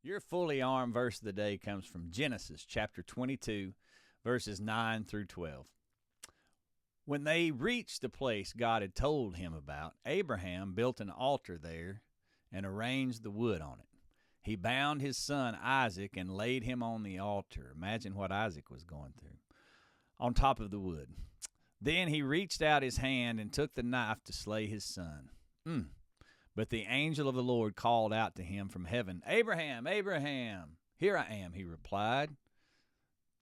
Your fully armed verse of the day comes from Genesis chapter 22, verses 9 through 12. When they reached the place God had told him about, Abraham built an altar there and arranged the wood on it. He bound his son Isaac and laid him on the altar. Imagine what Isaac was going through. On top of the wood. Then he reached out his hand and took the knife to slay his son. But the angel of the Lord called out to him from heaven, "Abraham, Abraham." "Here I am," he replied.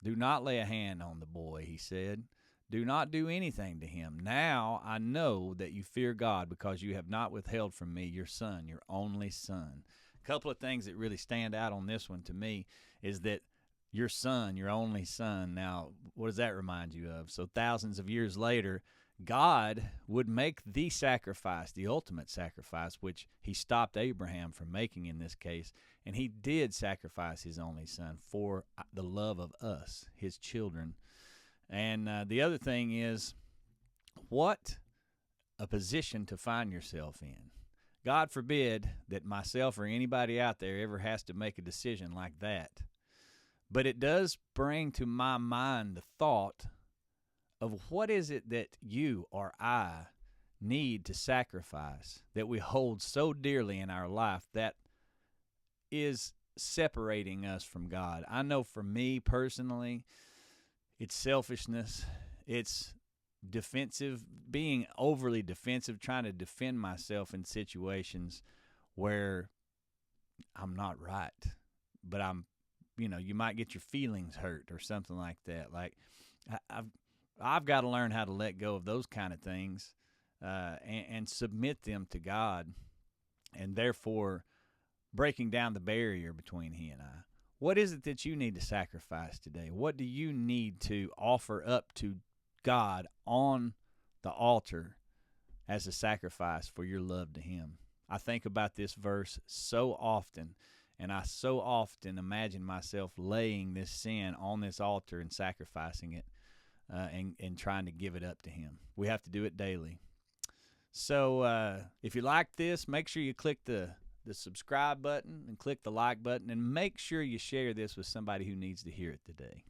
"Do not lay a hand on the boy," he said. "Do not do anything to him. Now I know that you fear God because you have not withheld from me your son, your only son." A couple of things that really stand out on this one to me is that your son, your only son. Now, what does that remind you of? So thousands of years later, God would make the sacrifice, the ultimate sacrifice, which he stopped Abraham from making in this case, and he did sacrifice his only son for the love of us, his children. And the other thing is, what a position to find yourself in. God forbid that myself or anybody out there ever has to make a decision like that. But it does bring to my mind the thought of what is it that you or I need to sacrifice that we hold so dearly in our life that is separating us from God. I know for me personally, it's selfishness. It's defensive, being overly defensive, trying to defend myself in situations where I'm not right, but you might get your feelings hurt or something like that. Like I've got to learn how to let go of those kind of things and submit them to God, and therefore breaking down the barrier between he and I. What is it that you need to sacrifice today? What do you need to offer up to God on the altar as a sacrifice for your love to him? I think about this verse so often, and I so often imagine myself laying this sin on this altar and sacrificing it. And trying to give it up to him. We have to do it daily. So if you like this, make sure you click the subscribe button and click the like button, and make sure you share this with somebody who needs to hear it today.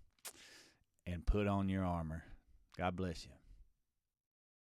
And put on your armor. God bless you.